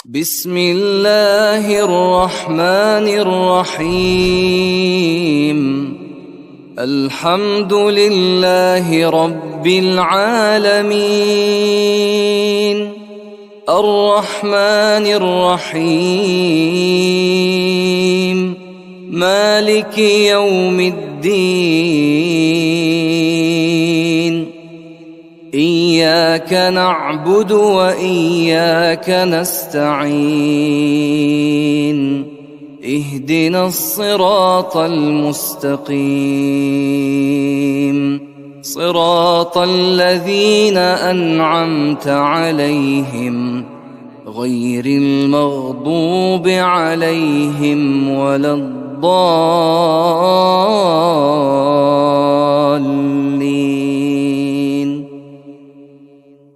بسم الله الرحمن الرحيم. الحمد لله رب العالمين، الرحمن الرحيم، مالك يوم الدين. إياك نعبد وإياك نستعين، اهدنا الصراط المستقيم، صراط الذين أنعمت عليهم غير المغضوب عليهم ولا الضالين.